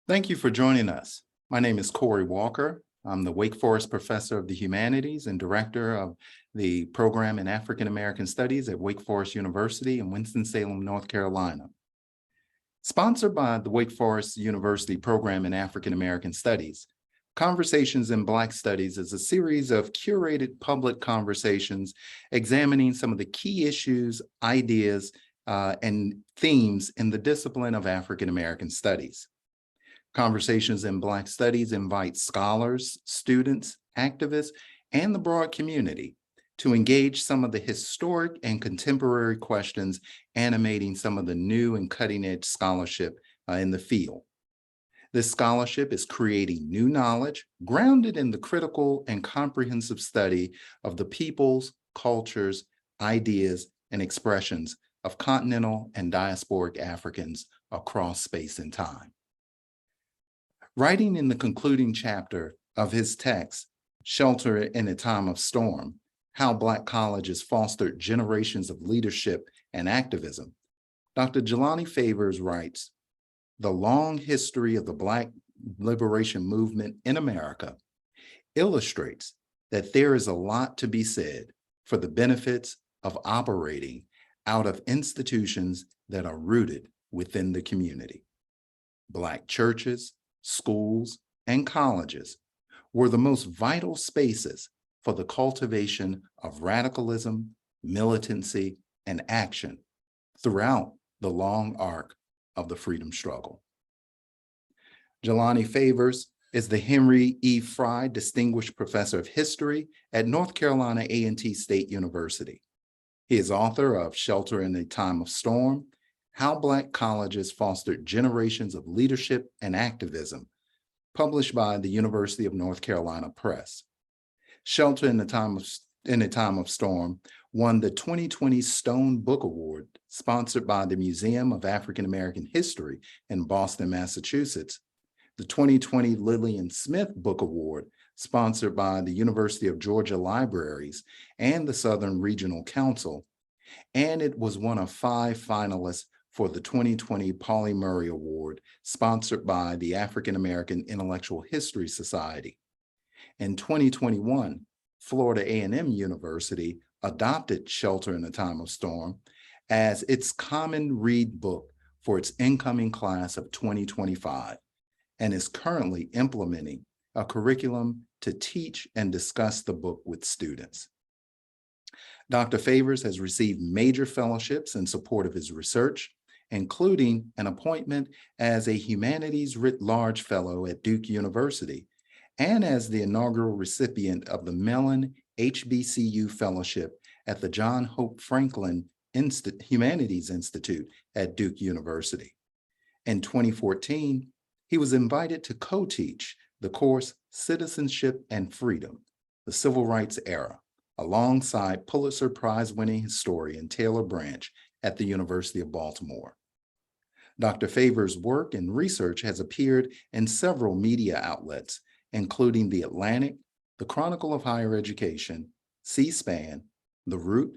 Thank you for joining us. My name is Corey Walker. I'm the Wake Forest Professor of the Humanities and Director of the Program in African American Studies at Wake Forest University in Winston-Salem, North Carolina. Sponsored by the Wake Forest University Program in African American Studies, Conversations in Black Studies is a series of curated public conversations examining some of the key issues, ideas, and themes in the discipline of African American Studies. Conversations in Black Studies invite scholars, students, activists, and the broad community to engage some of the historic and contemporary questions animating some of the new and cutting-edge scholarship in the field. This scholarship is creating new knowledge grounded in the critical and comprehensive study of the peoples, cultures, ideas, and expressions of continental and diasporic Africans across space and time. Writing in the concluding chapter of his text, Shelter in a Time of Storm, How Black Colleges Fostered Generations of Leadership and Activism, Dr. Jelani Favors writes, "The long history of the Black liberation movement in America illustrates that there is a lot to be said for the benefits of operating out of institutions that are rooted within the community. Black churches, schools, and colleges were the most vital spaces for the cultivation of radicalism, militancy, and action throughout the long arc of the freedom struggle." Jelani Favors is the Henry E. Frye Distinguished Professor of History at North Carolina A&T State University. He is author of Shelter in a Time of Storm, How Black Colleges Fostered Generations of Leadership and Activism, published by the University of North Carolina Press. Shelter in a Time of Storm won the 2020 Stone Book Award, sponsored by the Museum of African American History in Boston, Massachusetts, the 2020 Lillian Smith Book Award, sponsored by the University of Georgia Libraries and the Southern Regional Council, and it was one of 5 finalists for the 2020 Pauli Murray Award, sponsored by the African American Intellectual History Society. In 2021, Florida A&M University adopted Shelter in a Time of Storm as its common read book for its incoming class of 2025, and is currently implementing a curriculum to teach and discuss the book with students. Dr. Favors has received major fellowships in support of his research, including an appointment as a Humanities Writ Large Fellow at Duke University, and as the inaugural recipient of the Mellon HBCU Fellowship at the John Hope Franklin Humanities Institute at Duke University. In 2014, he was invited to co-teach the course Citizenship and Freedom, the Civil Rights Era, alongside Pulitzer Prize-winning historian Taylor Branch at the University of Baltimore. Dr. Favors' work and research has appeared in several media outlets, including The Atlantic, the Chronicle of Higher Education, C-SPAN, The Root,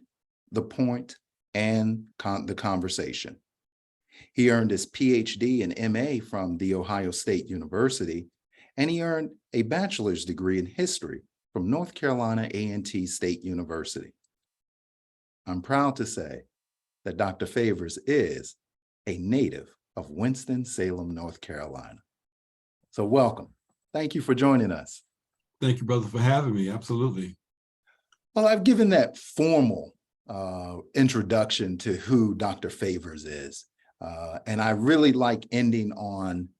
The Point, and The Conversation. He earned his PhD and MA from The Ohio State University, and he earned a bachelor's degree in history from North Carolina A&T State University. I'm proud to say that Dr. Favors is a native of Winston-Salem, North Carolina. So welcome. Thank you for joining us. Thank you, brother, for having me. Absolutely. Well, I've given that formal introduction to who Dr. Favors is. And I really like ending on,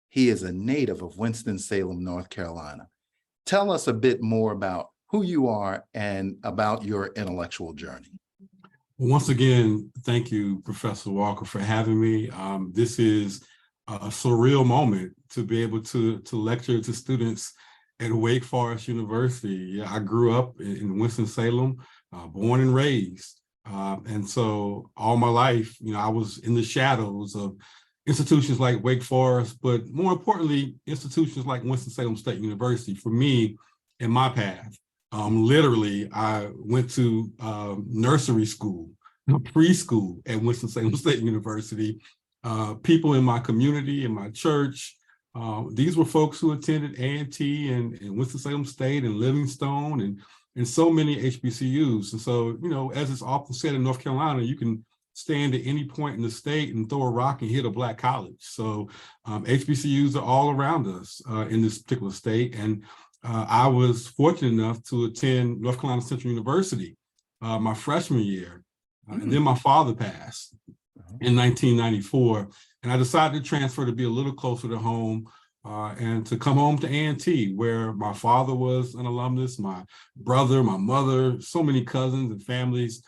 he is a native of Winston-Salem, North Carolina. Tell us a bit more about who you are and about your intellectual journey. Once again, thank you, Professor Walker, for having me. This is a surreal moment to be able to lecture to students at Wake Forest University. Yeah, I grew up in Winston-Salem, born and raised. And so all my life, I was in the shadows of institutions like Wake Forest, but more importantly, institutions like Winston-Salem State University. For me, in my path, literally, I went to nursery school, preschool at Winston-Salem State University. People in my community, in my church, These were folks who attended A&T and Winston-Salem State and Livingstone and so many HBCUs. And so, as it's often said in North Carolina, you can stand at any point in the state and throw a rock and hit a Black college. So HBCUs are all around us in this particular state. And I was fortunate enough to attend North Carolina Central University my freshman year. And then my father passed in 1994. And I decided to transfer to be a little closer to home and to come home to A&T, where my father was an alumnus, my brother, my mother, so many cousins and families,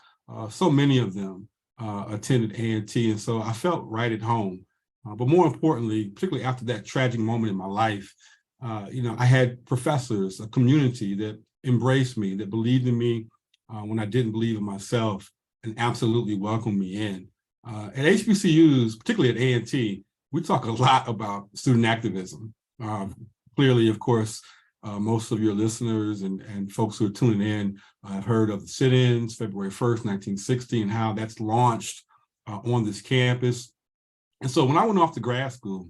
so many of them attended A&T. And so I felt right at home. But more importantly, particularly after that tragic moment in my life, I had professors, a community that embraced me, that believed in me when I didn't believe in myself, and absolutely welcomed me in. At HBCUs, particularly at A&T, we talk a lot about student activism. Clearly, of course, most of your listeners and folks who are tuning in have heard of the sit-ins, February 1st, 1960, and how that's launched on this campus. And so when I went off to grad school,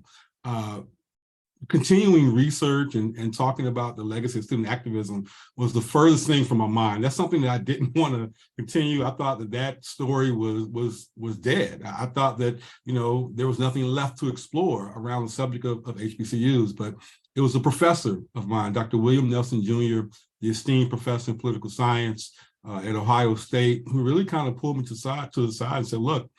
continuing research and talking about the legacy of student activism was the furthest thing from my mind. That's something that I didn't want to continue. I thought that story was dead. I thought that, there was nothing left to explore around the subject of HBCUs, but it was a professor of mine, Dr. William Nelson Jr., the esteemed professor in political science at Ohio State, who really kind of pulled me to the side and said, look,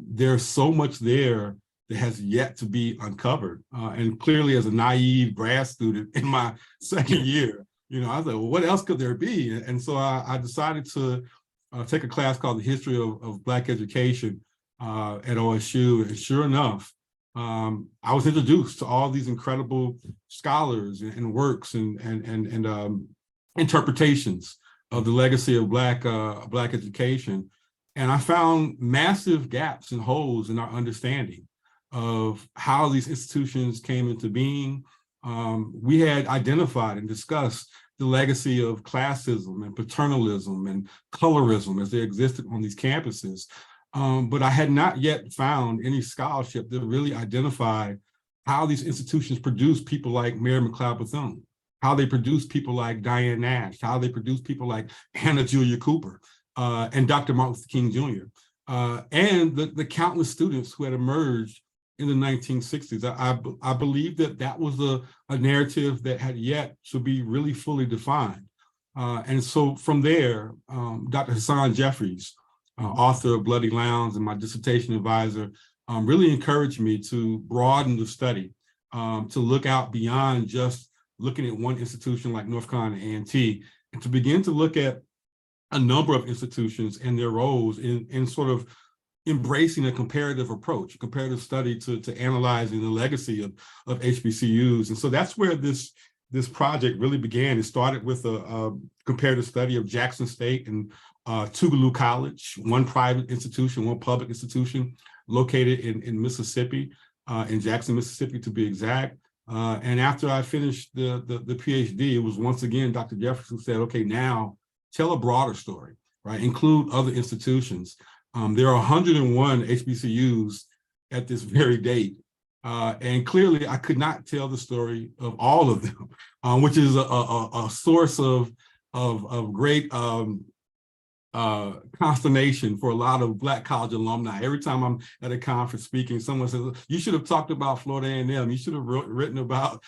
there's so much there that has yet to be uncovered. And clearly, as a naive grad student in my second year, I was like, well, what else could there be? And so I decided to take a class called The History of Black Education at OSU. And sure enough, I was introduced to all these incredible scholars and works and interpretations of the legacy of Black education. And I found massive gaps and holes in our understanding of how these institutions came into being. We had identified and discussed the legacy of classism and paternalism and colorism as they existed on these campuses. But I had not yet found any scholarship that really identified how these institutions produced people like Mary McLeod Bethune, how they produced people like Diane Nash, how they produced people like Hannah Julia Cooper and Dr. Martin Luther King Jr., and the countless students who had emerged in the 1960s. I believe that was a narrative that had yet to be really fully defined. And so from there, Dr. Hassan Jeffries, author of Bloody Lounge and my dissertation advisor, really encouraged me to broaden the study, to look out beyond just looking at one institution like North Carolina A&T, and to begin to look at a number of institutions and their roles in sort of embracing a comparative approach, a comparative study to analyzing the legacy of HBCUs. And so that's where this project really began. It started with a comparative study of Jackson State and Tougaloo College, one private institution, one public institution located in Mississippi, in Jackson, Mississippi to be exact. And after I finished the PhD, it was once again Dr. Jefferson who said, okay, now tell a broader story, right? Include other institutions. There are 101 HBCUs at this very date. And clearly I could not tell the story of all of them, which is a source of great consternation for a lot of Black college alumni. Every time I'm at a conference speaking, someone says, you should have talked about Florida A&M. You should have written about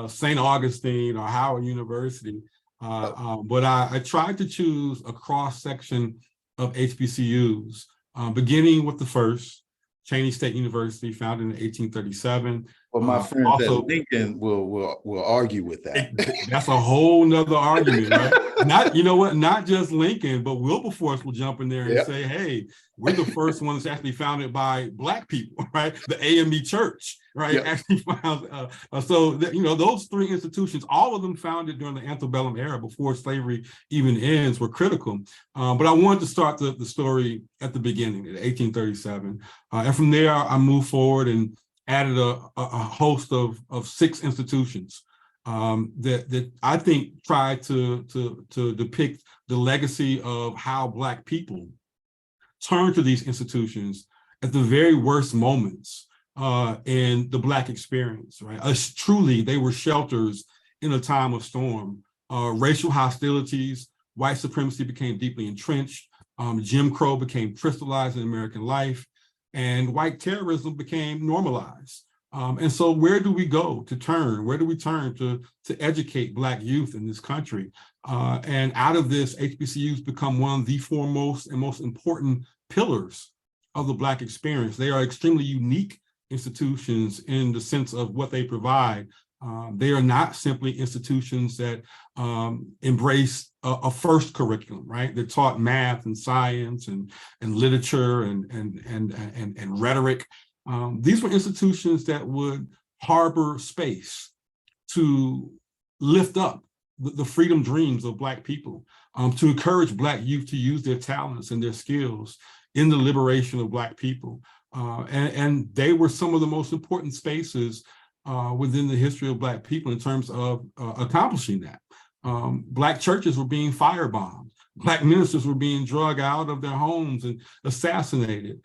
St. Augustine or Howard University. But I tried to choose a cross-section of HBCUs, beginning with the first, Cheyney State University, founded in 1837. Well, my friends also, at Lincoln will argue with that. That's a whole nother argument, right? Not just Lincoln, but Wilberforce will jump in there and say, hey, we're the first one that's actually founded by Black people, right? The AME Church, right? Actually found, those three institutions, all of them founded during the antebellum era before slavery even ends, were critical. But I wanted to start the story at the beginning, at 1837. And from there, I moved forward and added a host of 6 institutions that I think tried to depict the legacy of how Black people turned to these institutions at the very worst moments in the Black experience, right? Truly, they were shelters in a time of storm. Racial hostilities, white supremacy became deeply entrenched, Jim Crow became crystallized in American life, and white terrorism became normalized. And so where do we go to turn? Where do we turn to educate Black youth in this country? And out of this, HBCUs become one of the foremost and most important pillars of the Black experience. They are extremely unique institutions in the sense of what they provide. They are not simply institutions that embrace a first curriculum, right? That taught math and science and literature and rhetoric. These were institutions that would harbor space to lift up the freedom dreams of Black people, to encourage Black youth to use their talents and their skills in the liberation of Black people. And they were some of the most important spaces within the history of Black people in terms of accomplishing that. Black churches were being firebombed. Black ministers were being dragged out of their homes and assassinated.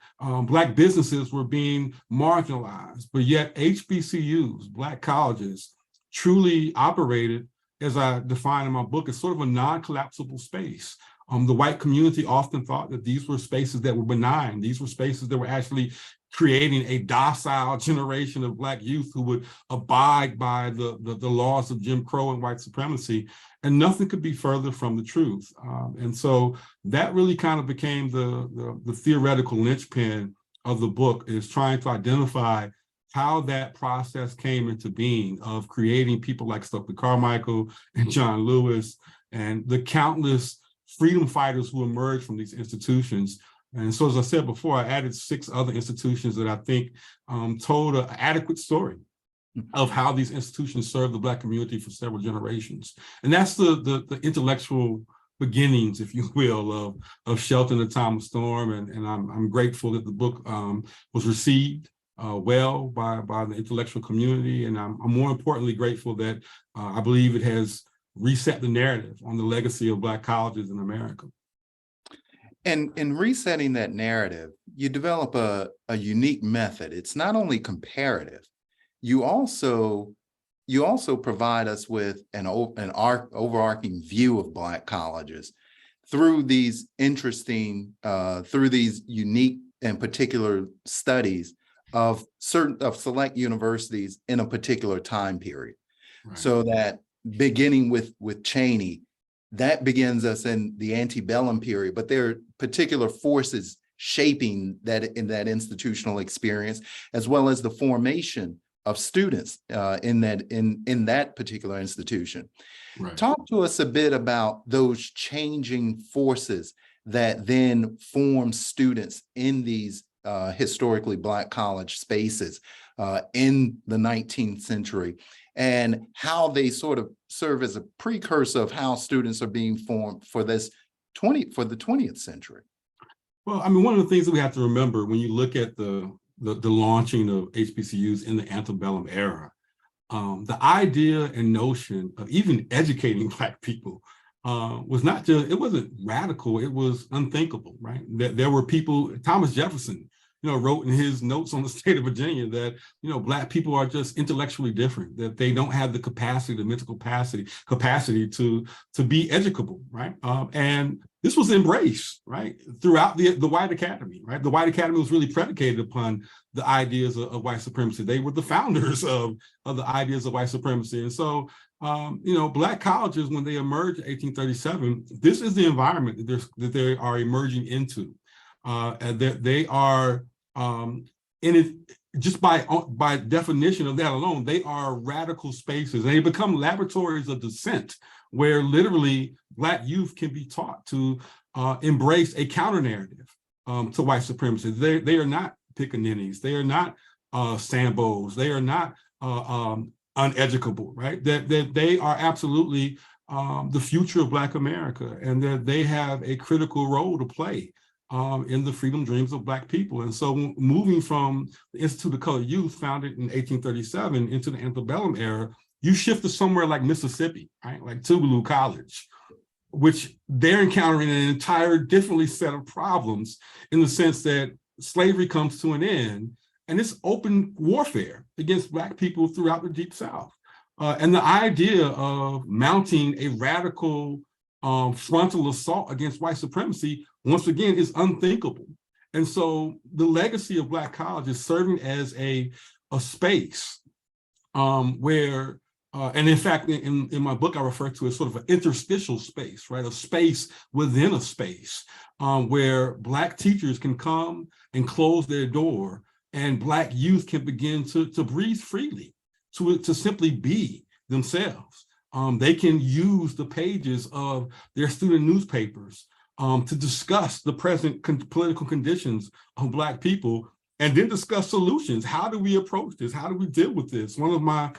Black businesses were being marginalized, but yet HBCUs, Black colleges, truly operated, as I define in my book, as sort of a non-collapsible space. The white community often thought that these were spaces that were benign. These were spaces that were actually creating a docile generation of Black youth who would abide by the laws of Jim Crow and white supremacy. And nothing could be further from the truth. And so that really kind of became the theoretical linchpin of the book, is trying to identify how that process came into being of creating people like Stokely Carmichael and John Lewis and the countless freedom fighters who emerged from these institutions. And so, as I said before, I added 6 other institutions that I think told an adequate story of how these institutions served the Black community for several generations. And that's the intellectual beginnings, if you will, of Shelter in a Time of Storm. And I'm grateful that the book was received well by the intellectual community. And I'm more importantly grateful that I believe it has reset the narrative on the legacy of Black colleges in America. And in resetting that narrative, you develop a unique method. It's not only comparative, you also provide us with an overarching view of Black colleges through these interesting, through these unique and particular studies of select universities in a particular time period. Right. So that beginning with Cheney, that begins us in the antebellum period, but there are particular forces shaping that in that institutional experience, as well as the formation of students in that particular institution. Right. Talk to us a bit about those changing forces that then form students in these historically Black college spaces in the 19th century, and how they sort of serve as a precursor of how students are being formed for the 20th century. Well, I mean, one of the things that we have to remember when you look at the launching of HBCUs in the antebellum era, the idea and notion of even educating Black people was not just, it wasn't radical, it was unthinkable, right? There were people, Thomas Jefferson, wrote in his notes on the state of Virginia that, Black people are just intellectually different, that they don't have the capacity, the mental capacity to be educable, right? And this was embraced, right, throughout the white academy, right? The white academy was really predicated upon the ideas of white supremacy. They were the founders of the ideas of white supremacy. And so, Black colleges, when they emerged in 1837, this is the environment that they are emerging into. And that they are in it, just by definition of that alone, they are radical spaces. They become laboratories of dissent, where literally Black youth can be taught to embrace a counter narrative to white supremacy. They are not pickaninnies. They are not Sambos. They are not uneducable, right? That they are absolutely the future of Black America, and that they have a critical role to play in the freedom dreams of Black people. And so moving from the Institute of Colored Youth, founded in 1837, into the antebellum era, you shift to somewhere like Mississippi, right? Like Tougaloo College, which they're encountering an entire differently set of problems, in the sense that slavery comes to an end and it's open warfare against Black people throughout the Deep South. And the idea of mounting a radical frontal assault against white supremacy, once again, is unthinkable. And so the legacy of Black college is serving as a space where, and in fact, in my book, I refer to it as sort of an interstitial space, right? A space within a space where Black teachers can come and close their door, and Black youth can begin to breathe freely, to simply be themselves. They can use the pages of their student newspapers to discuss the present political conditions of Black people, and then discuss solutions. How do we approach this? How do we deal with this? One of my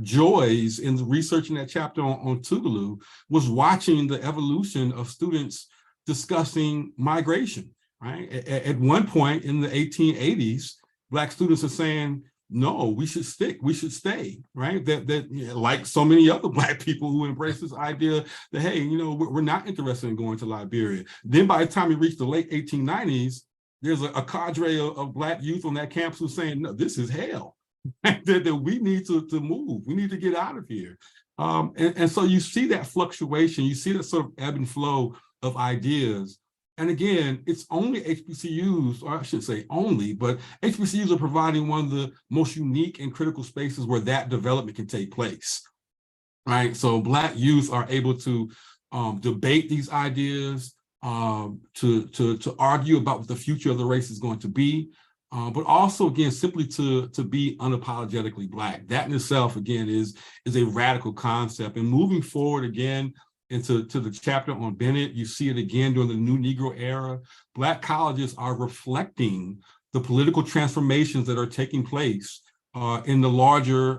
joys in researching that chapter on Tougaloo was watching the evolution of students discussing migration, right? At one point in the 1880s, Black students are saying, no, we should stay, right? That like so many other Black people who embrace this idea that, hey, you know, we're not interested in going to Liberia. Then by the time we reach the late 1890s, there's a cadre of Black youth on that campus who's saying, no, this is hell, that we need to move. We need to get out of here. And so you see that fluctuation, you see that sort of ebb and flow of ideas. And again, it's only HBCUs, or I shouldn't say only, but HBCUs are providing one of the most unique and critical spaces where that development can take place, right? So Black youth are able to debate these ideas, to argue about what the future of the race is going to be, but also, again, simply to be unapologetically Black. That in itself, again, is a radical concept. And moving forward, again, into the chapter on Bennett, you see it again during the New Negro era. Black colleges are reflecting the political transformations that are taking place in the larger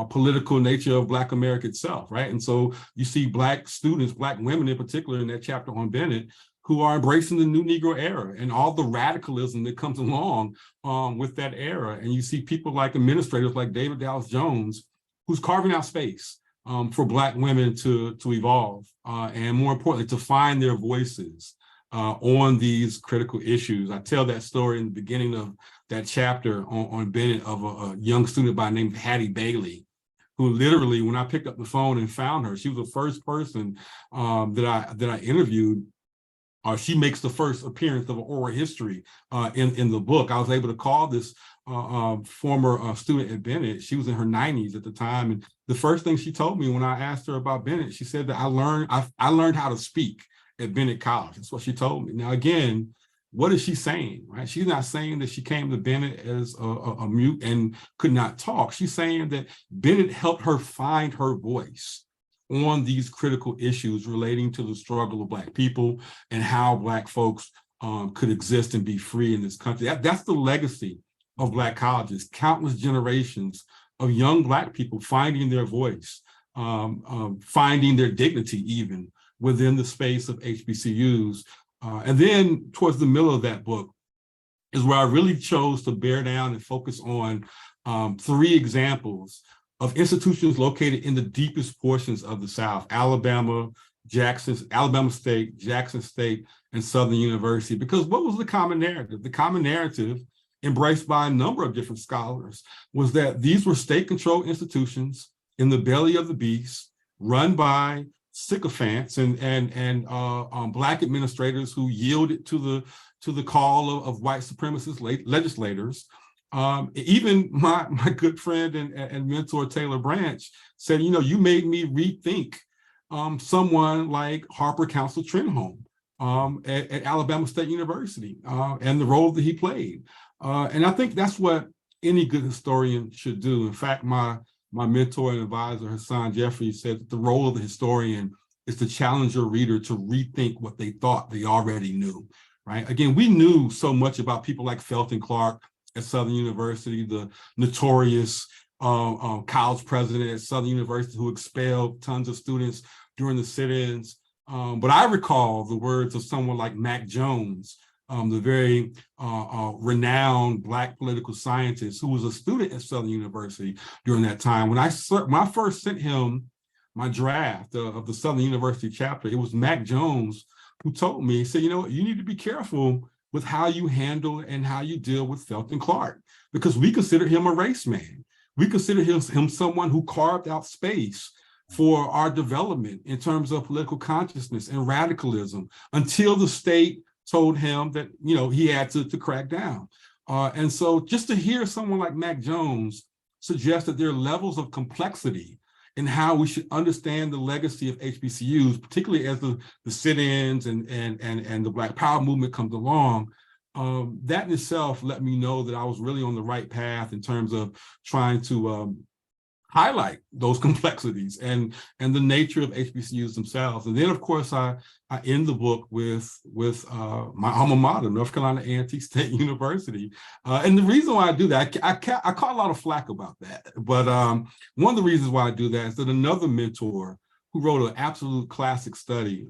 political nature of Black America itself, right? And so you see Black students, Black women in particular in that chapter on Bennett, who are embracing the New Negro era and all the radicalism that comes along with that era. And you see people like administrators like David Dallas Jones, who's carving out space for Black women to evolve, and more importantly, to find their voices on these critical issues. I tell that story in the beginning of that chapter on Bennett of a young student by the name of Hattie Bailey, who literally, when I picked up the phone and found her, she was the first person that I interviewed. She makes the first appearance of an oral history in the book. I was able to call this former student at Bennett. She was in her 90s at the time, and the first thing she told me when I asked her about Bennett, she said that I learned how to speak at Bennett College. That's what she told me. Now, again, what is she saying, right? She's not saying that she came to Bennett as a mute and could not talk. She's saying that Bennett helped her find her voice on these critical issues relating to the struggle of Black people and how Black folks could exist and be free in this country. That's the legacy of Black colleges, countless generations of young Black people finding their voice, finding their dignity even within the space of HBCUs. And then towards the middle of that book is where I really chose to bear down and focus on 3 examples of institutions located in the deepest portions of the South: Alabama State, Jackson State, and Southern University. Because what was the common narrative? The common narrative, embraced by a number of different scholars, was that these were state-controlled institutions in the belly of the beast, run by sycophants and Black administrators who yielded to the call of white supremacist legislators. Even my good friend and mentor, Taylor Branch, said, you know, you made me rethink someone like Harper Council Trenholm at Alabama State University and the role that he played. And I think that's what any good historian should do. In fact, my mentor and advisor, Hassan Jeffrey, said that the role of the historian is to challenge your reader to rethink what they thought they already knew, right? Again, we knew so much about people like Felton Clark at Southern University, the notorious college president at Southern University who expelled tons of students during the sit-ins. But I recall the words of someone like Mac Jones, the very renowned Black political scientist who was a student at Southern University during that time. When I first sent him my draft of the Southern University chapter, it was Mac Jones who told me, he said, you know, you need to be careful with how you handle and how you deal with Felton Clark, because we consider him a race man. We consider him someone who carved out space for our development in terms of political consciousness and radicalism until the state told him that, you know, he had to crack down. And so just to hear someone like Mac Jones suggest that there are levels of complexity in how we should understand the legacy of HBCUs, particularly as the sit-ins and the Black Power movement comes along, that in itself let me know that I was really on the right path in terms of trying to highlight those complexities and the nature of HBCUs themselves. And then, of course, I end the book with my alma mater, North Carolina A&T State University. And the reason why I do that, I caught a lot of flack about that. But one of the reasons why I do that is that another mentor who wrote an absolute classic study,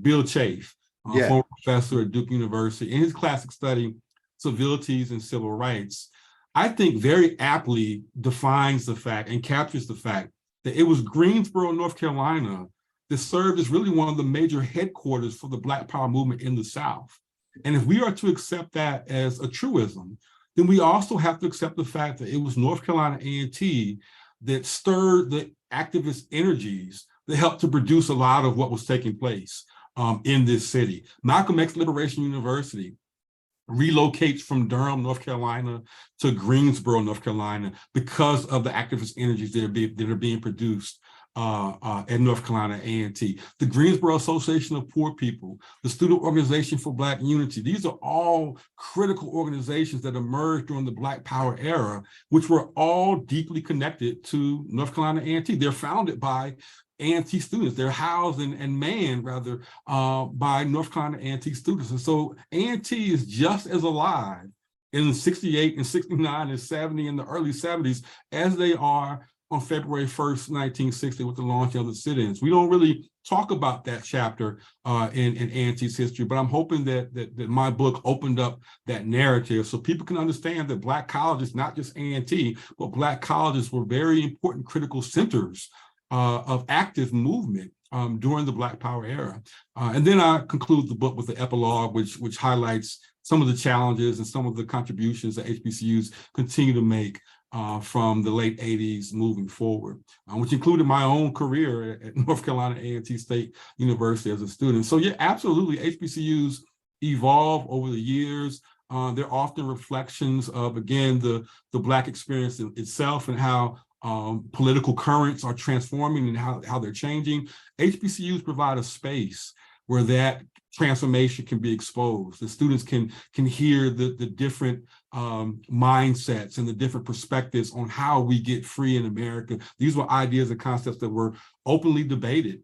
Bill Chafe, former professor at Duke University, in his classic study, Civilities and Civil Rights, I think very aptly defines the fact and captures the fact that it was Greensboro, North Carolina, that served as really one of the major headquarters for the Black Power movement in the South. And if we are to accept that as a truism, then we also have to accept the fact that it was North Carolina A&T that stirred the activist energies that helped to produce a lot of what was taking place in this city. Malcolm X Liberation University relocates from Durham, North Carolina to Greensboro, North Carolina, because of the activist energies that are being produced at North Carolina A&T. The Greensboro Association of Poor People, the Student Organization for Black Unity, these are all critical organizations that emerged during the Black Power era, which were all deeply connected to North Carolina A&T. They're founded by A&T students. They're housed and manned, rather, by North Carolina A&T students. And so A&T is just as alive in 68 and 69 and 70 and the early 70s as they are on February 1st, 1960, with the launch of the sit-ins. We don't really talk about that chapter in A&T's history, but I'm hoping that my book opened up that narrative so people can understand that Black colleges, not just A&T, but Black colleges were very important critical centers of active movement during the Black Power era. And then I conclude the book with the epilogue, which highlights some of the challenges and some of the contributions that HBCUs continue to make from the late 80s moving forward, which included my own career at North Carolina A&T State University as a student. So yeah, absolutely, HBCUs evolve over the years. They're often reflections of, again, the Black experience itself and how political currents are transforming and how they're changing. HBCUs provide a space where that transformation can be exposed. The students can hear the different mindsets and the different perspectives on how we get free in America. These were ideas and concepts that were openly debated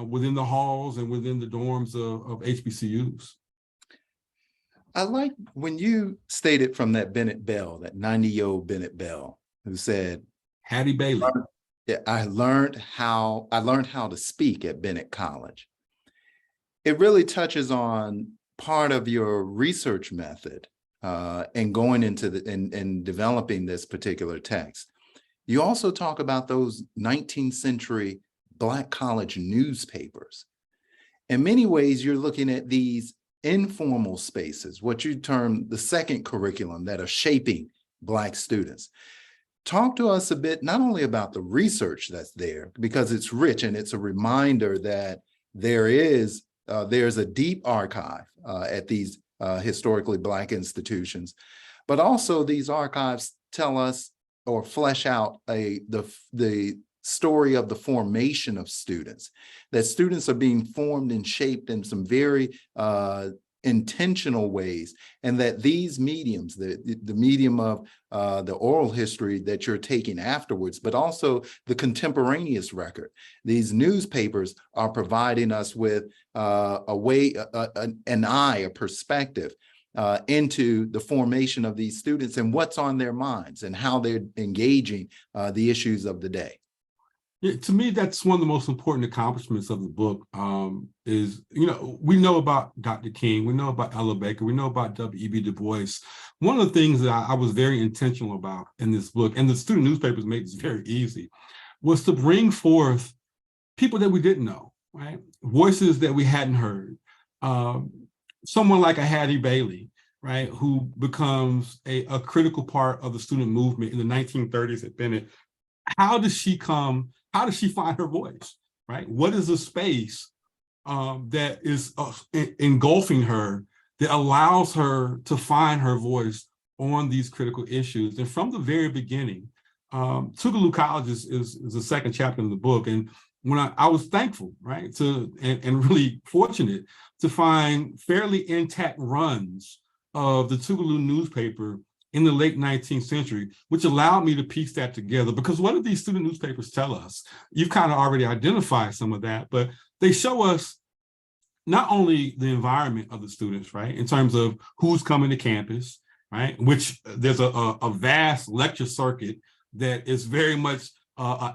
within the halls and within the dorms of HBCUs. I like when you stated from that Bennett Bell, that 90-year-old Bennett Bell, who said, Hattie Bailey. I learned how to speak at Bennett College. It really touches on part of your research method and going into and developing this particular text. You also talk about those 19th century Black college newspapers. In many ways, you're looking at these informal spaces, what you term the second curriculum, that are shaping Black students. Talk to us a bit, not only about the research that's there, because it's rich and it's a reminder that there's a deep archive at these historically Black institutions, but also these archives tell us or flesh out the story of the formation of students, that students are being formed and shaped in some very intentional ways, and that these mediums, the medium of the oral history that you're taking afterwards, but also the contemporaneous record, these newspapers are providing us with a way, a perspective into the formation of these students and what's on their minds and how they're engaging the issues of the day. Yeah, to me, that's one of the most important accomplishments of the book is, we know about Dr. King, we know about Ella Baker, we know about W.E.B. Du Bois. One of the things that I was very intentional about in this book, and the student newspapers made this very easy, was to bring forth people that we didn't know, right? Voices that we hadn't heard. Someone like a Hattie Bailey, right, who becomes a critical part of the student movement in the 1930s at Bennett. How does she find her voice, right? What is the space that is engulfing her that allows her to find her voice on these critical issues? And from the very beginning, Tougaloo College is the second chapter in the book. And when I was thankful, right, and really fortunate to find fairly intact runs of the Tougaloo newspaper in the late 19th century, which allowed me to piece that together. Because what do these student newspapers tell us? You've kind of already identified some of that, but they show us not only the environment of the students, right, in terms of who's coming to campus, right, which there's a vast lecture circuit that is very much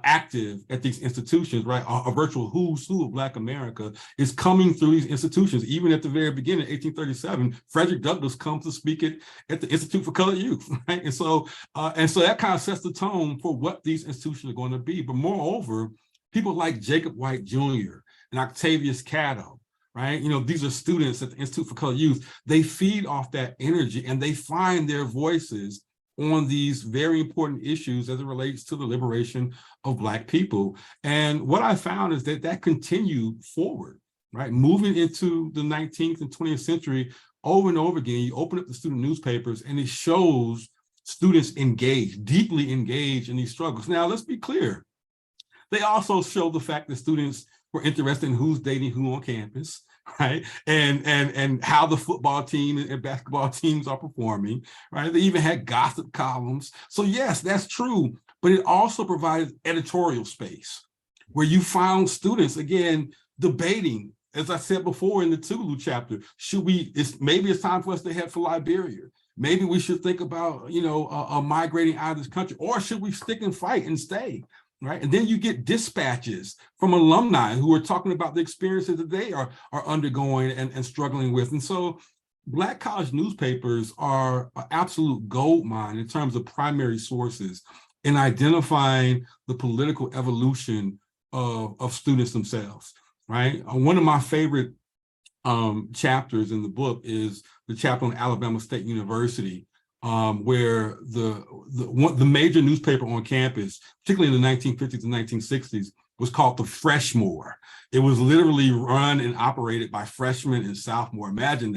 active at these institutions, right? A virtual who's who of Black America is coming through these institutions. Even at the very beginning, 1837, Frederick Douglass comes to speak at the Institute for Colored Youth, right? And so that kind of sets the tone for what these institutions are going to be. But moreover, people like Jacob White Jr. and Octavius Catto, right? You know, these are students at the Institute for Colored Youth. They feed off that energy and they find their voices on these very important issues as it relates to the liberation of Black people. And what I found is that continued forward, right? Moving into the 19th and 20th century, over and over again, you open up the student newspapers and it shows students engaged, deeply engaged in these struggles. Now, let's be clear. They also show the fact that students were interested in who's dating who on campus, right? And how the football team and basketball teams are performing, right? They even had gossip columns. So yes, that's true, but it also provided editorial space where you found students, again, debating, as I said before in the Tougaloo chapter, maybe it's time for us to head for Liberia. Maybe we should think about, migrating out of this country, or should we stick and fight and stay? Right. And then you get dispatches from alumni who are talking about the experiences that they are undergoing and struggling with. And so Black college newspapers are an absolute gold mine in terms of primary sources in identifying the political evolution of students themselves. Right. One of my favorite chapters in the book is the chapter on Alabama State University, where the major newspaper on campus, particularly in the 1950s and 1960s, was called the Freshmore. It was literally run and operated by freshmen and sophomore. Imagine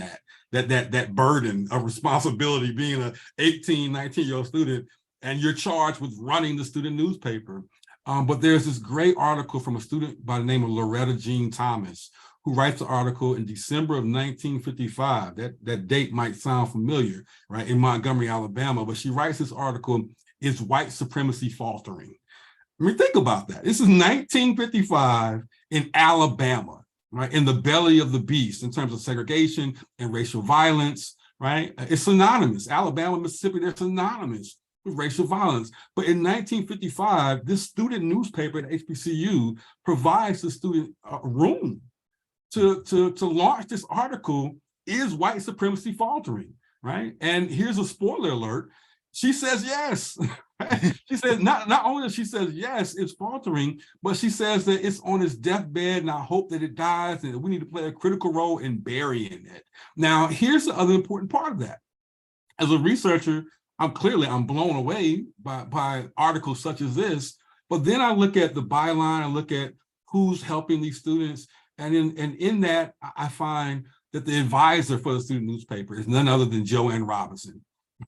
that burden of responsibility, being an 18, 19-year-old student, and you're charged with running the student newspaper. But there's this great article from a student by the name of Loretta Jean Thomas, who writes an article in December of 1955. That date might sound familiar, right, in Montgomery, Alabama, but she writes this article, "Is White Supremacy Faltering?" I mean, think about that. This is 1955 in Alabama, right, in the belly of the beast in terms of segregation and racial violence, right? It's synonymous. Alabama, Mississippi, they're synonymous with racial violence. But in 1955, this student newspaper at HBCU provides the student room to launch this article, "Is White Supremacy Faltering?" Right? And here's a spoiler alert. She says yes. She says not only does she says yes, it's faltering, but she says that it's on its deathbed and I hope that it dies and we need to play a critical role in burying it. Now, here's the other important part of that. As a researcher, I'm blown away by articles such as this, but then I look at the byline, I look at who's helping these students, and in that, I find that the advisor for the student newspaper is none other than Joanne Robinson,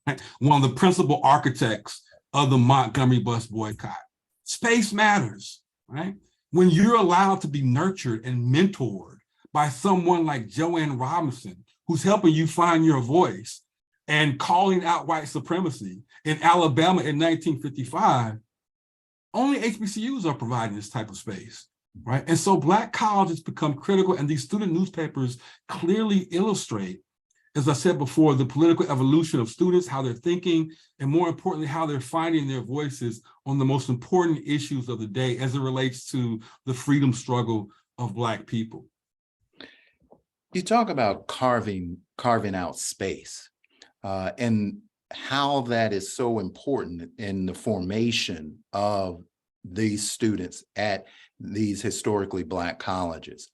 right? One of the principal architects of the Montgomery bus boycott. Space matters, right? When you're allowed to be nurtured and mentored by someone like Joanne Robinson, who's helping you find your voice and calling out white supremacy in Alabama in 1955, only HBCUs are providing this type of space. Right. And so Black colleges become critical, and these student newspapers clearly illustrate, as I said before, the political evolution of students, how they're thinking, and more importantly, how they're finding their voices on the most important issues of the day as it relates to the freedom struggle of Black people. You talk about carving out space and how that is so important in the formation of these students at these historically Black colleges.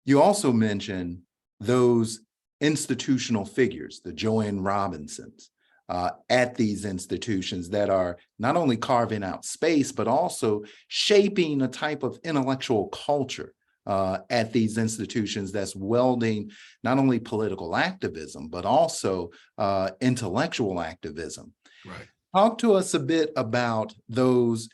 You also mentioned those institutional figures, the Joanne Robinsons, at these institutions that are not only carving out space, but also shaping a type of intellectual culture at these institutions that's welding not only political activism, but also intellectual activism. Right. Talk to us a bit about those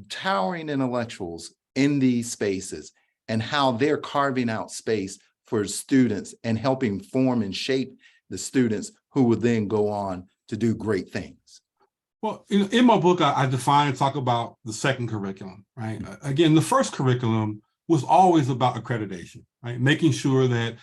towering intellectuals in these spaces and how they're carving out space for students and helping form and shape the students who will then go on to do great things. Well, in my book, I define and talk about the second curriculum, right? Again, the first curriculum was always about accreditation, right? Making sure that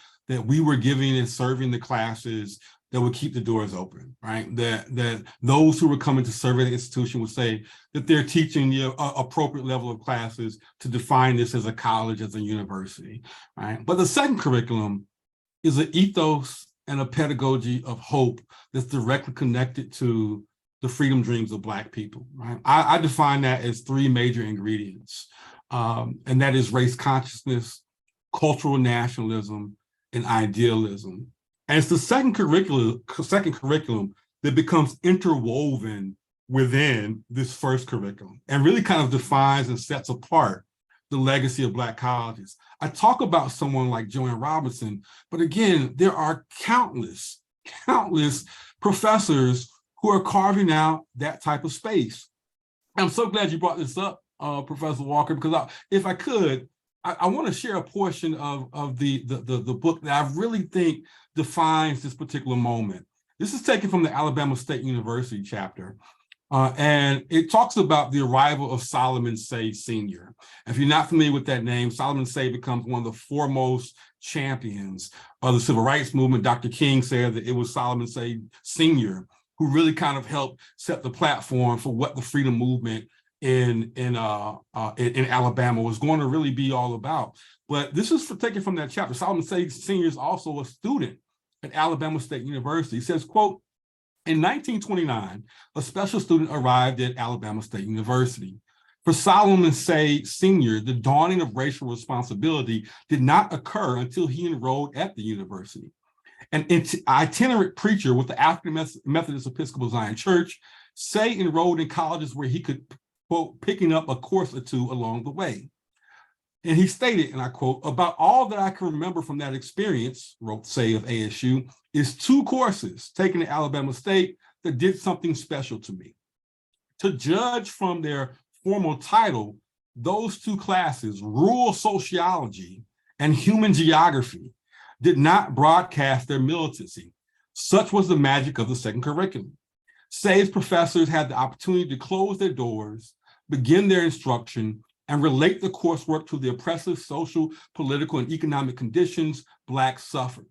we were giving and serving the classes that would keep the doors open, right? That those who were coming to survey the institution would say that they're teaching the appropriate level of classes to define this as a college, as a university, right? But the second curriculum is an ethos and a pedagogy of hope that's directly connected to the freedom dreams of Black people, right? I define that as three major ingredients, and that is race consciousness, cultural nationalism, and idealism. And it's the second curriculum that becomes interwoven within this first curriculum and really kind of defines and sets apart the legacy of Black colleges. I talk about someone like Joanne Robinson, but again, there are countless professors who are carving out that type of space. I'm so glad you brought this up, Professor Walker, because if I could, I want to share a portion of the book that I really think defines this particular moment. This is taken from the Alabama State University chapter, and it talks about the arrival of Solomon Say Sr. If you're not familiar with that name, Solomon Say becomes one of the foremost champions of the civil rights movement. Dr. King said that it was Solomon Say Sr. who really kind of helped set the platform for what the freedom movement in Alabama was going to really be all about. But this is taken from that chapter. Solomon Say Sr. is also a student at Alabama State University. He says, quote, in 1929, a special student arrived at Alabama State University. For Solomon Say Sr., the dawning of racial responsibility did not occur until he enrolled at the university. An itinerant preacher with the African Methodist Episcopal Zion Church, Say enrolled in colleges where he could, quote, picking up a course or two along the way. And he stated, and I quote, about all that I can remember from that experience, wrote Say of ASU, is two courses taken at Alabama State that did something special to me. To judge from their formal title, those two classes, rural sociology and human geography, did not broadcast their militancy. Such was the magic of the second curriculum. Say's professors had the opportunity to close their doors, begin their instruction, and relate the coursework to the oppressive social, political, and economic conditions Blacks suffered.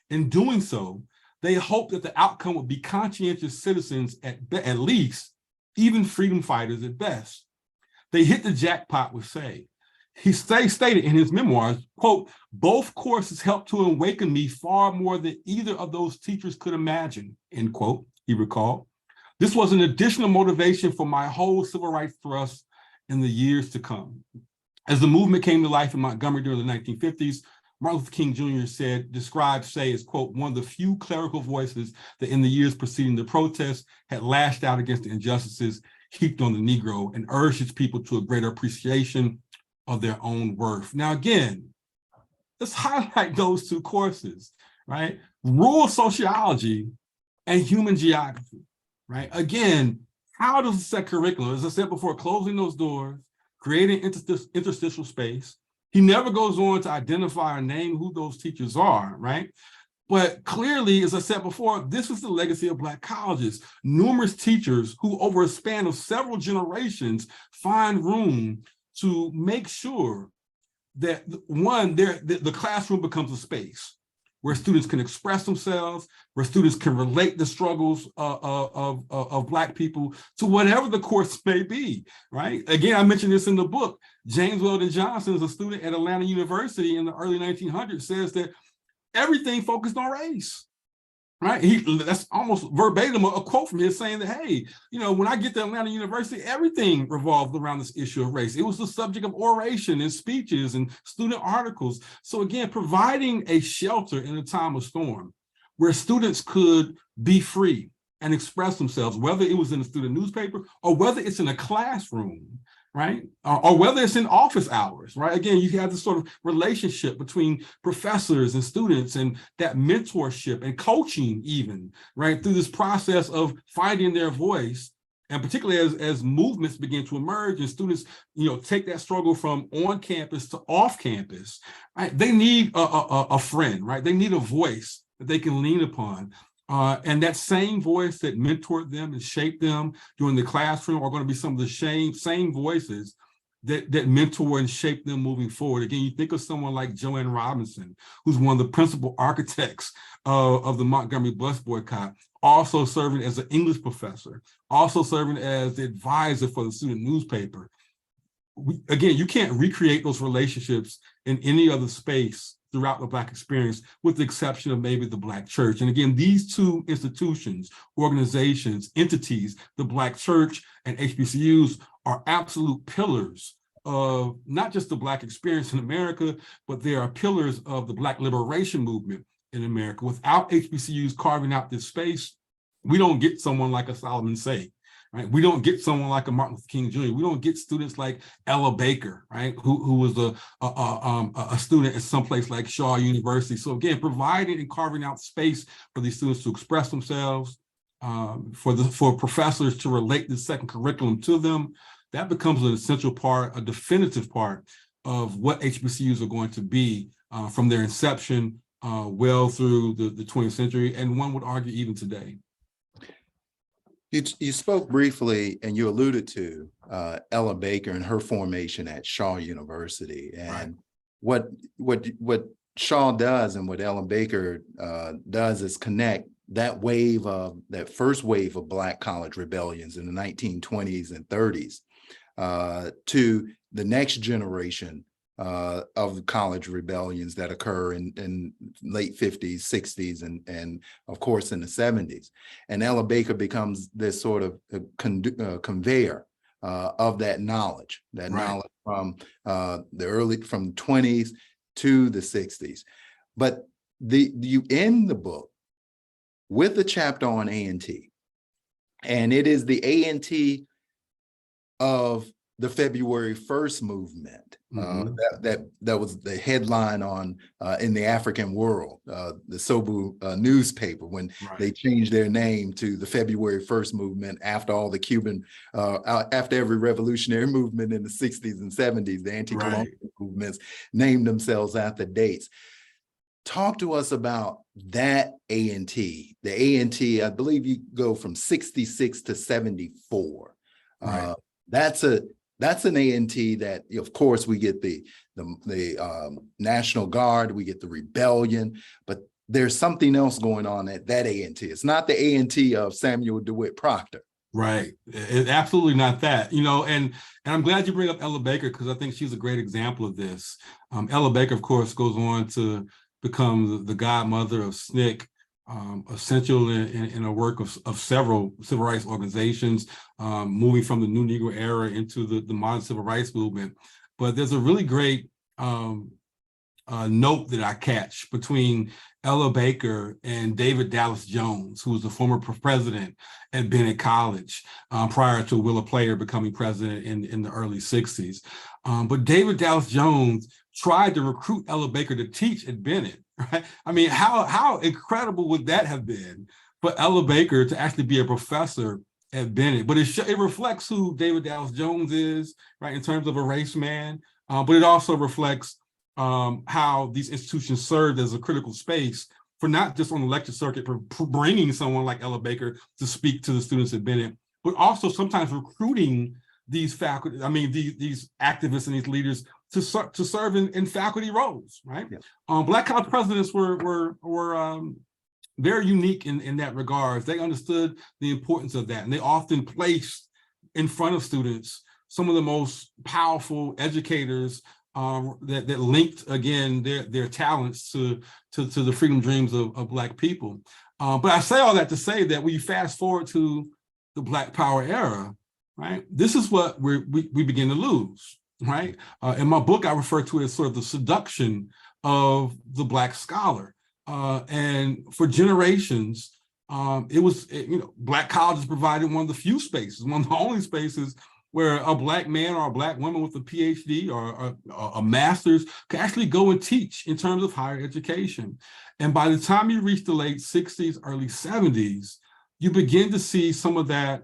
In doing so, they hoped that the outcome would be conscientious citizens at least, even freedom fighters at best. They hit the jackpot with Say. He stated in his memoirs, quote, both courses helped to awaken me far more than either of those teachers could imagine, end quote, he recalled. This was an additional motivation for my whole civil rights thrust in the years to come. As the movement came to life in Montgomery during the 1950s, Martin Luther King Jr. described Say as, quote, one of the few clerical voices that in the years preceding the protest had lashed out against the injustices heaped on the Negro and urged its people to a greater appreciation of their own worth. Now, again, let's highlight those two courses, right? Rural sociology and human geography, right? Again, how does the second curriculum, as I said before, closing those doors, creating interstitial space. He never goes on to identify or name who those teachers are, right? But clearly, as I said before, this was the legacy of Black colleges. Numerous teachers who over a span of several generations find room to make sure that, one, the classroom becomes a space where students can express themselves, where students can relate the struggles of Black people to whatever the course may be, right? Again, I mentioned this in the book. James Weldon Johnson is a student at Atlanta University in the early 1900s, says that everything focused on race. right? That's almost verbatim a quote from him saying that, hey, when I get to Atlanta University, everything revolved around this issue of race. It was the subject of oration and speeches and student articles. So again, providing a shelter in a time of storm where students could be free and express themselves, whether it was in a student newspaper or whether it's in a classroom, right? Or whether it's in office hours, right? Again, you have this sort of relationship between professors and students and that mentorship and coaching even, right? Through this process of finding their voice. And particularly as movements begin to emerge and students, take that struggle from on campus to off campus, right? They need a friend, right? They need a voice that they can lean upon. And that same voice that mentored them and shaped them during the classroom are going to be some of the same voices that mentor and shape them moving forward. Again, you think of someone like Joanne Robinson, who's one of the principal architects of the Montgomery bus boycott, also serving as an English professor, also serving as the advisor for the student newspaper. Again, you can't recreate those relationships in any other space throughout the Black experience, with the exception of maybe the Black church. And again, these two institutions, organizations, entities, the Black church and HBCUs, are absolute pillars of not just the Black experience in America, but they are pillars of the Black liberation movement in America. Without HBCUs carving out this space, we don't get someone like a Solomon Say. Right? We don't get someone like a Martin Luther King Jr. We don't get students like Ella Baker, right? Who was a student at someplace like Shaw University. So again, providing and carving out space for these students to express themselves, for professors to relate the second curriculum to them, that becomes an essential part, a definitive part of what HBCUs are going to be from their inception well through the 20th century, and one would argue even today. You spoke briefly and you alluded to Ella Baker and her formation at Shaw University, and right. what Shaw does and what Ella Baker does is connect that first wave of Black college rebellions in the 1920s and 30s to the next generation of college rebellions that occur in late 50s, 60s, and of course in the 70s. And Ella Baker becomes this sort of conveyor of that knowledge, right. Knowledge from from the 20s to the 60s. But you end the book with a chapter on A&T, and it is the A&T of the February 1st movement. That was the headline on in the African World, the Sobu newspaper, when right. They changed their name to the February 1st movement after all the Cuban, after every revolutionary movement in the 60s and 70s, the anti-colonial right. movements named themselves after dates. Talk to us about that A&T. The A&T, I believe you go from 66 to 74. Right. That's an A&T that, of course, we get the National Guard, we get the rebellion, but there's something else going on at that A&T. It's not the A&T of Samuel DeWitt Proctor. Right. It's absolutely not that, and I'm glad you bring up Ella Baker, because I think she's a great example of this. Ella Baker, of course, goes on to become the godmother of SNCC, essential in a work of several civil rights organizations, moving from the New Negro era into the modern civil rights movement. But there's a really great note that I catch between Ella Baker and David Dallas Jones, who was the former president at Bennett College prior to Willa Player becoming president in the early 60s. But David Dallas Jones tried to recruit Ella Baker to teach at Bennett, right? I mean, how incredible would that have been for Ella Baker to actually be a professor at Bennett? But it reflects who David Dallas Jones is, right, in terms of a race man. But it also reflects how these institutions served as a critical space for not just on the lecture circuit, for bringing someone like Ella Baker to speak to the students at Bennett, but also sometimes recruiting these faculty, these activists and these leaders to serve in faculty roles, right? Yeah. Black college presidents were very unique in that regard. They understood the importance of that, and they often placed in front of students some of the most powerful educators that linked, again, their talents to the freedom dreams of Black people. But I say all that to say that when you fast forward to the Black Power era, right, this is what we begin to lose, right? In my book, I refer to it as sort of the seduction of the Black scholar. And for generations, Black colleges provided one of the few spaces, one of the only spaces where a Black man or a Black woman with a PhD or a master's could actually go and teach in terms of higher education. And by the time you reach the late 60s, early 70s, you begin to see some of that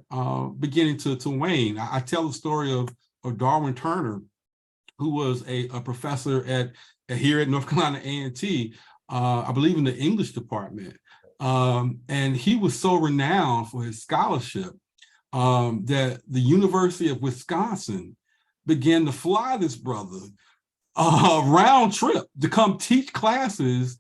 beginning to wane. I tell the story of Darwin Turner, who was a professor here at North Carolina A&T, I believe in the English department. And he was so renowned for his scholarship that the University of Wisconsin began to fly this brother round trip to come teach classes.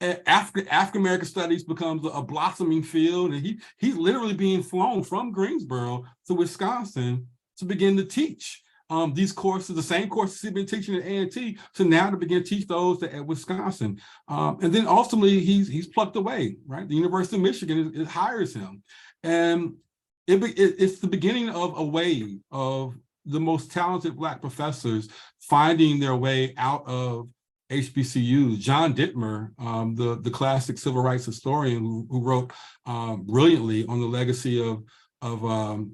African-American studies becomes a blossoming field, and he's literally being flown from Greensboro to Wisconsin to begin to teach these courses, the same courses he'd been teaching at A&T, so now to begin to teach those at Wisconsin. And then ultimately he's plucked away, right? The University of Michigan it hires him. And it's the beginning of a wave of the most talented Black professors finding their way out of HBCUs. John Ditmer, the classic civil rights historian who wrote brilliantly on the legacy of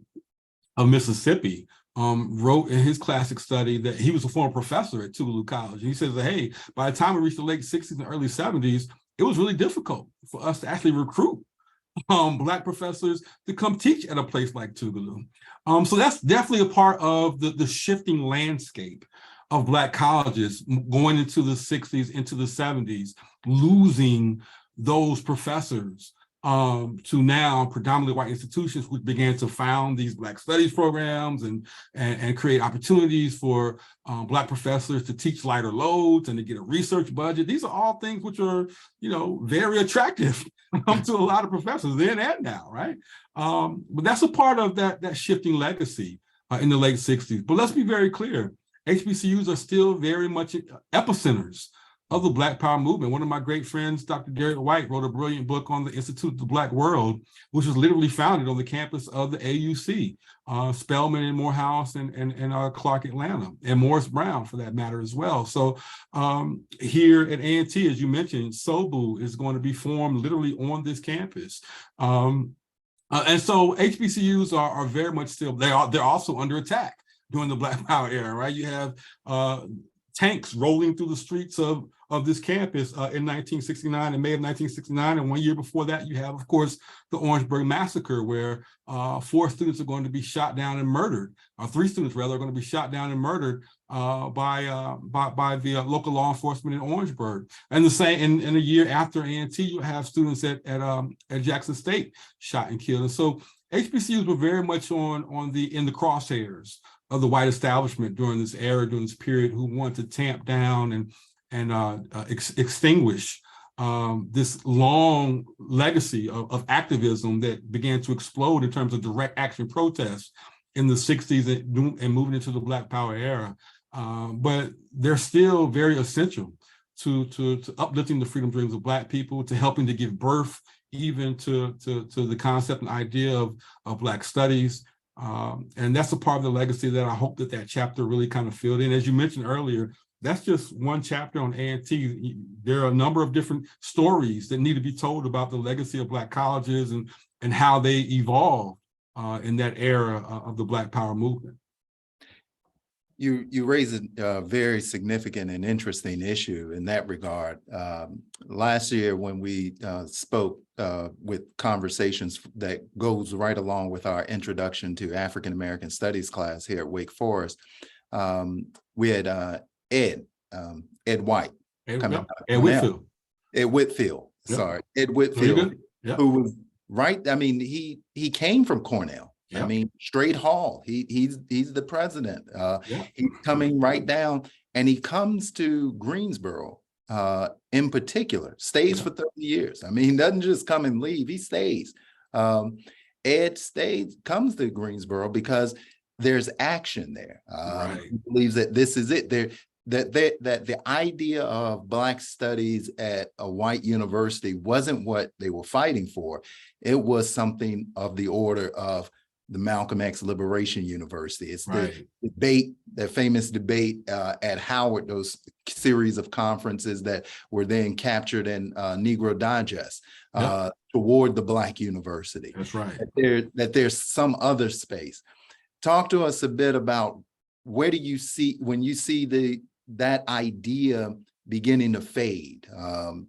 Mississippi, wrote in his classic study that he was a former professor at Tougaloo College. And he says that, hey, by the time we reached the late 60s and early 70s, it was really difficult for us to actually recruit Black professors to come teach at a place like Tougaloo. So that's definitely a part of the shifting landscape of Black colleges going into the 60s, into the 70s, losing those professors to now predominantly white institutions, which began to found these Black studies programs and create opportunities for Black professors to teach lighter loads and to get a research budget. These are all things which are, very attractive to a lot of professors then and now, right? But that's a part of that shifting legacy in the late 60s. But let's be very clear, HBCUs are still very much epicenters of the Black Power movement. One of my great friends, Dr. Derek White, wrote a brilliant book on the Institute of the Black World, which was literally founded on the campus of the AUC, Spelman and Morehouse and Clark Atlanta, and Morris Brown for that matter as well. So here at A&T, as you mentioned, SOBU is going to be formed literally on this campus. And so HBCUs are very much still, they're also under attack during the Black Power era, right? You have tanks rolling through the streets of this campus in 1969, in May of 1969. And 1 year before that, you have, of course, the Orangeburg Massacre, where 4 students are going to be shot down and murdered, or 3 students rather are going to be shot down and murdered by the local law enforcement in Orangeburg. And the same in a year after A&T, you have students at Jackson State shot and killed. And so HBCUs were very much in the crosshairs of the white establishment during this era, during this period, who wanted to tamp down and extinguish this long legacy of activism that began to explode in terms of direct action protests in the 60s and moving into the Black Power era. But they're still very essential to uplifting the freedom dreams of Black people, to helping to give birth even to the concept and idea of Black studies. And that's a part of the legacy that I hope that chapter really kind of filled in. As you mentioned earlier, that's just one chapter on A&T. There are a number of different stories that need to be told about the legacy of Black colleges and how they evolved in that era of the Black Power movement. You raise a very significant and interesting issue in that regard. Last year, when we spoke with conversations that goes right along with our introduction to African American Studies class here at Wake Forest, we had Ed White coming out. Ed Whitfield. Ed Whitfield, sorry. Ed Whitfield, who was right. I mean, he came from Cornell. Yep. I mean, straight Hall. He's the president. He's coming right down, and he comes to Greensboro in particular, stays for 30 years. I mean, he doesn't just come and leave, he stays. Ed comes to Greensboro because there's action there. He believes that this is it. that the idea of Black studies at a white university wasn't what they were fighting for. It was something of the order of the Malcolm X Liberation University. It's the debate, the famous debate at Howard, those series of conferences that were then captured in Negro Digest toward the Black university. That's right. That there's some other space. Talk to us a bit about where do you see, when you see that idea beginning to fade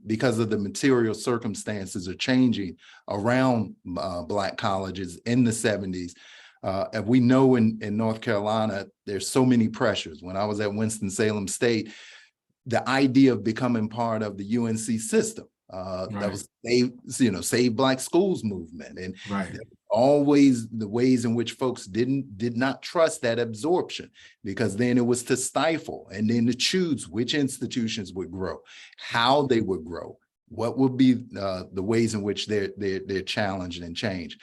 because of the material circumstances are changing around Black colleges in the 70s. And we know in North Carolina, there's so many pressures. When I was at Winston-Salem State, the idea of becoming part of the UNC system, that was Save Black Schools movement. And always the ways in which folks did not trust that absorption, because then it was to stifle and then to choose which institutions would grow, how they would grow, what would be the ways in which they're challenged and changed.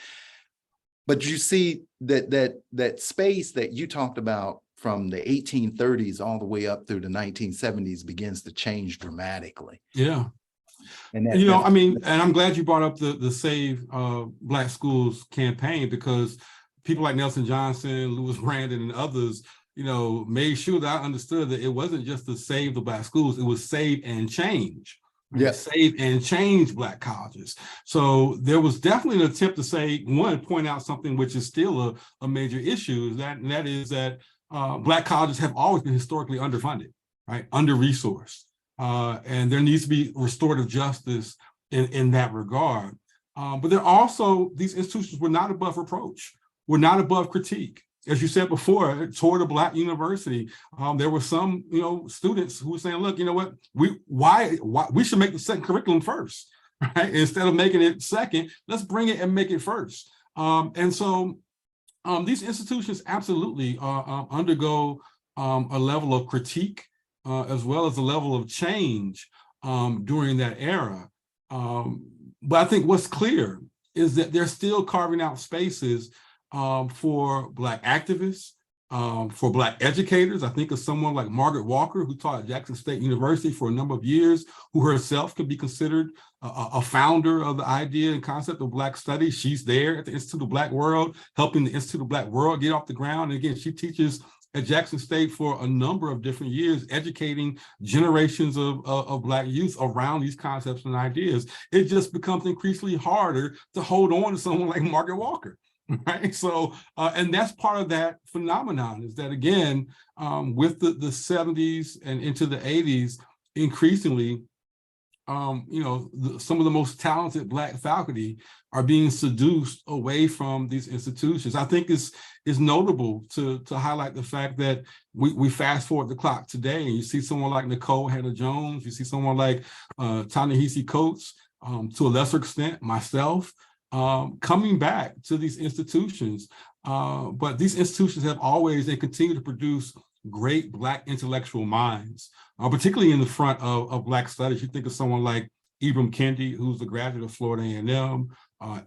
But you see that space that you talked about from the 1830s all the way up through the 1970s begins to change dramatically. Yeah. And I'm glad you brought up the Save Black Schools campaign, because people like Nelson Johnson, Lewis Brandon, and others, made sure that I understood that it wasn't just to save the Black schools, it was save and change. Save and change Black colleges. So there was definitely an attempt to say, point out something which is still a major issue, and that is that Black colleges have always been historically underfunded, right? Under-resourced. And there needs to be restorative justice in that regard. But there also, these institutions were not above reproach, were not above critique. As you said before, toward a Black university, there were some, students who were saying, look, you know what, we should make the second curriculum first, right? Instead of making it second, let's bring it and make it first. And so these institutions absolutely undergo a level of critique, as well as a level of change during that era. But I think what's clear is that they're still carving out spaces for Black activists, for Black educators. I think of someone like Margaret Walker, who taught at Jackson State University for a number of years, who herself could be considered a founder of the idea and concept of Black studies. She's there at the Institute of Black World, helping the Institute of Black World get off the ground. And again, she teaches at Jackson State for a number of different years, educating generations of Black youth around these concepts and ideas. It just becomes increasingly harder to hold on to someone like Margaret Walker, right? So, and that's part of that phenomenon, is that, again, with the 70s and into the 80s, increasingly, some of the most talented Black faculty are being seduced away from these institutions. I think it's notable to highlight the fact that we fast forward the clock today, and you see someone like Nicole Hannah-Jones, you see someone like Ta-Nehisi Coates, to a lesser extent, myself, coming back to these institutions. But these institutions have always, they continue to produce great Black intellectual minds, particularly in the front of Black studies. You think of someone like Ibram Kendi, who's a graduate of Florida A&M,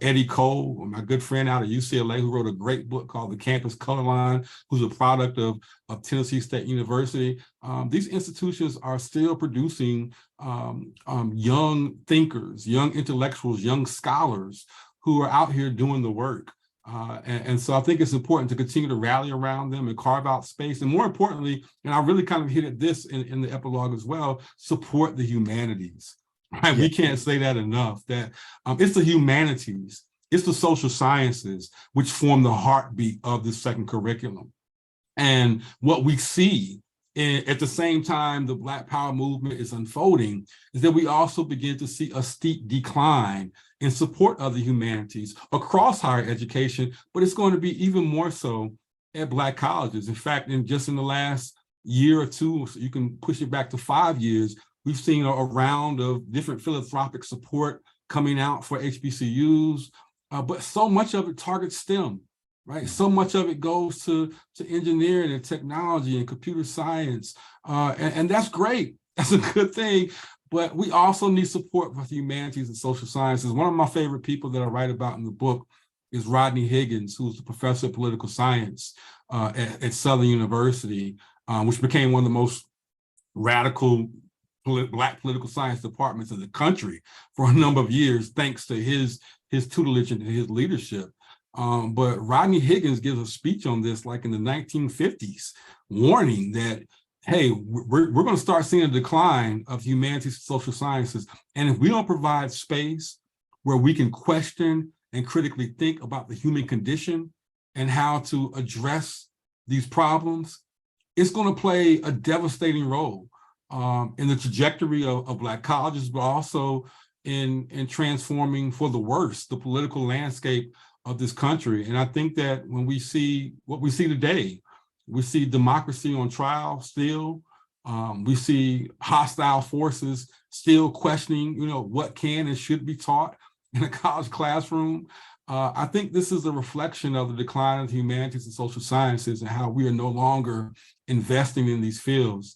Eddie Cole, my good friend out of UCLA, who wrote a great book called The Campus Color Line, who's a product of Tennessee State University. These institutions are still producing young thinkers, young intellectuals, young scholars who are out here doing the work. And so I think it's important to continue to rally around them and carve out space. And more importantly, and I really kind of hit at this in the epilogue as well, support the humanities. Right? Yeah. We can't say that enough, that it's the humanities, it's the social sciences which form the heartbeat of the second curriculum. And what we see at the same time the Black Power movement is unfolding is that we also begin to see a steep decline in support of the humanities across higher education, but it's going to be even more so at Black colleges. In fact, in the last year or two, so you can push it back to 5 years, we've seen a round of different philanthropic support coming out for HBCUs, but so much of it targets STEM, right? So much of it goes to engineering and technology and computer science, and that's great. That's a good thing. But we also need support for the humanities and social sciences. One of my favorite people that I write about in the book is Rodney Higgins, who's the professor of political science at Southern University, which became one of the most radical Black political science departments in the country for a number of years, thanks to his tutelage and his leadership. But Rodney Higgins gives a speech on this like in the 1950s, warning that, hey, we're going to start seeing a decline of humanities and social sciences. And if we don't provide space where we can question and critically think about the human condition and how to address these problems, it's going to play a devastating role in the trajectory of Black colleges, but also in transforming for the worse the political landscape of this country. And I think that when we see what we see today, we see democracy on trial still. We see hostile forces still questioning, what can and should be taught in a college classroom. I think this is a reflection of the decline of the humanities and social sciences and how we are no longer investing in these fields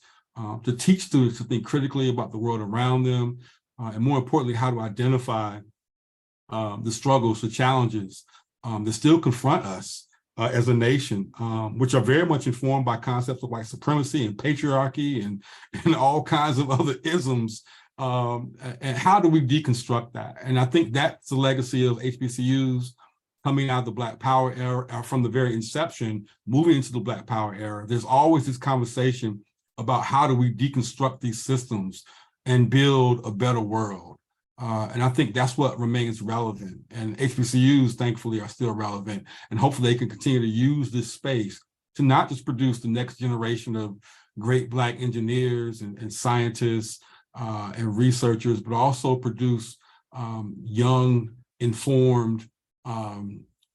to teach students to think critically about the world around them, and more importantly, how to identify the struggles, the challenges that still confront us as a nation, which are very much informed by concepts of white supremacy and patriarchy and all kinds of other isms. And how do we deconstruct that? And I think that's the legacy of HBCUs coming out of the Black Power era, from the very inception, moving into the Black Power era. There's always this conversation about how do we deconstruct these systems and build a better world. And I think that's what remains relevant. And HBCUs, thankfully, are still relevant. And hopefully they can continue to use this space to not just produce the next generation of great Black engineers and scientists and researchers, but also produce young, informed,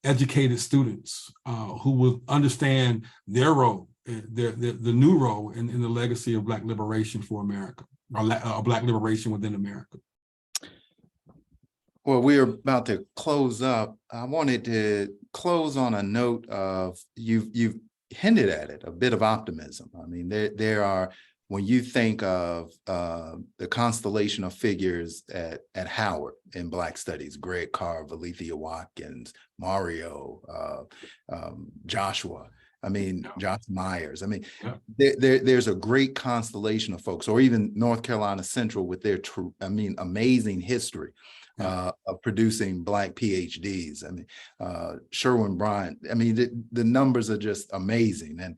educated students who will understand their role, the new role in the legacy of Black liberation for America, or Black liberation within America. Well, we're about to close up. I wanted to close on a note of, you've hinted at it, a bit of optimism. I mean, there are, when you think of the constellation of figures at Howard in Black Studies, Greg Carr, Alethea Watkins, Mario, Joshua, Josh Myers. There's a great constellation of folks, or even North Carolina Central with their, amazing history of producing Black PhDs. Sherwin Bryant. The numbers are just amazing. And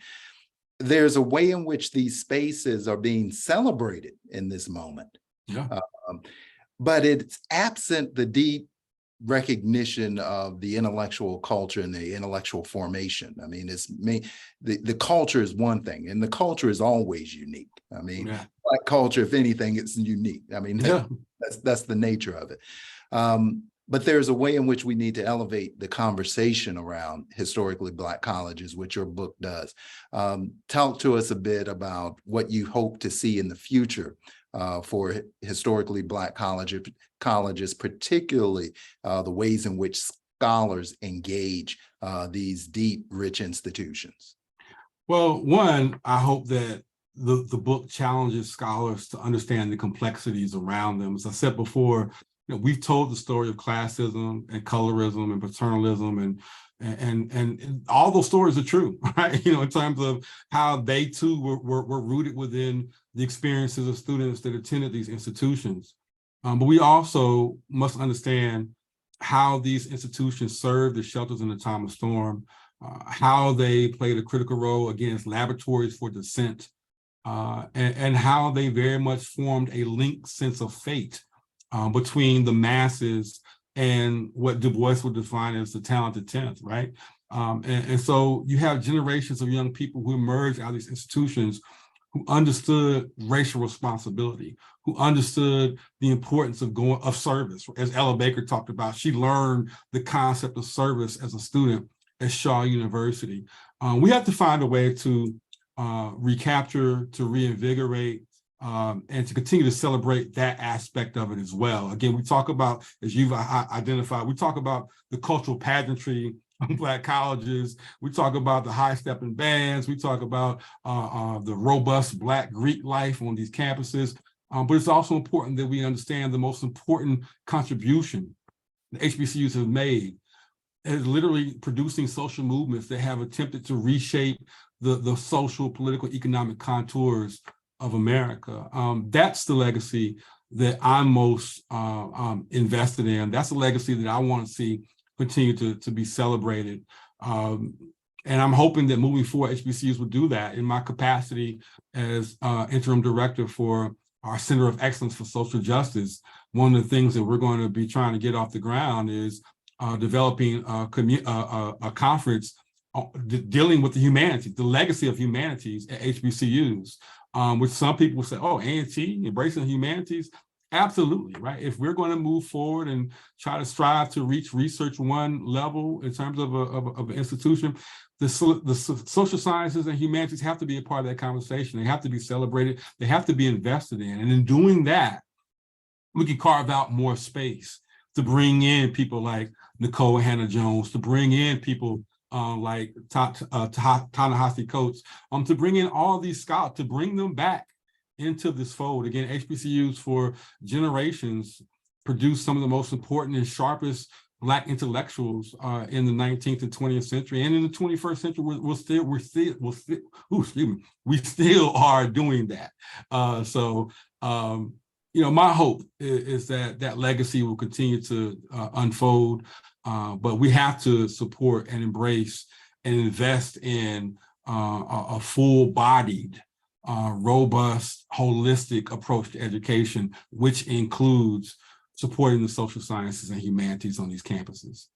there's a way in which these spaces are being celebrated in this moment. But it's absent the deep recognition of the intellectual culture and the intellectual formation. The culture is one thing, and the culture is always unique. Black culture, if anything, it's unique. That's the nature of it. But there's a way in which we need to elevate the conversation around historically Black colleges, which your book does. Talk to us a bit about what you hope to see in the future for historically Black colleges, particularly the ways in which scholars engage these deep, rich institutions. Well, one, I hope that the book challenges scholars to understand the complexities around them. As I said before, we've told the story of classism and colorism and paternalism, and all those stories are true, right? In terms of how they too were rooted within the experiences of students that attended these institutions. But we also must understand how these institutions served as shelters in the time of storm, how they played a critical role against laboratories for dissent, and how they very much formed a linked sense of fate between the masses and what Du Bois would define as the talented 10th, right? And so you have generations of young people who emerged out of these institutions who understood racial responsibility, who understood the importance of service. As Ella Baker talked about, she learned the concept of service as a student at Shaw University. We have to find a way to recapture, to reinvigorate, and to continue to celebrate that aspect of it as well. Again, we talk about, as you've identified, we talk about the cultural pageantry of Black colleges. We talk about the high-stepping bands. We talk about the robust Black Greek life on these campuses. But it's also important that we understand the most important contribution the HBCUs have made is literally producing social movements that have attempted to reshape the social, political, economic contours of America. That's the legacy that I'm most invested in. That's a legacy that I want to see continue to be celebrated. And I'm hoping that moving forward, HBCUs will do that. In my capacity as interim director for our Center of Excellence for Social Justice, one of the things that we're going to be trying to get off the ground is developing a conference dealing with the humanities, the legacy of humanities at HBCUs, which some people say, oh, A&T, embracing the humanities. Absolutely, right? If we're going to move forward and try to strive to reach Research 1 level in terms of an institution, the social sciences and humanities have to be a part of that conversation. They have to be celebrated. They have to be invested in. And in doing that, we can carve out more space to bring in people like Nicole Hannah-Jones, to bring in people like Ta-Nehisi Coates, to bring in all these scholars, to bring them back into this fold. Again, HBCUs for generations produced some of the most important and sharpest Black intellectuals in the 19th and 20th century, and in the 21st century, we still are doing that. You know, my hope is that that legacy will continue to unfold, but we have to support and embrace and invest in a full-bodied, robust, holistic approach to education, which includes supporting the social sciences and humanities on these campuses.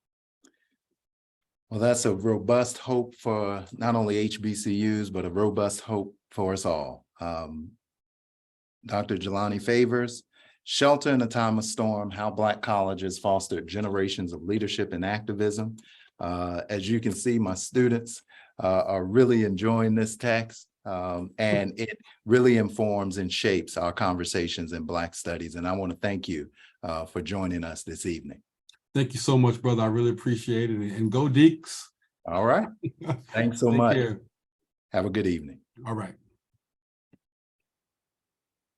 Well, that's a robust hope for not only HBCUs, but a robust hope for us all. Dr. Jelani Favors, Shelter in a Time of Storm, How Black Colleges Fostered Generations of Leadership and Activism. As you can see, my students are really enjoying this text. And it really informs and shapes our conversations in Black studies. And I want to thank you for joining us this evening. Thank you so much, brother. I really appreciate it. And go Deeks. All right. Thanks so much. Care. Have a good evening. All right.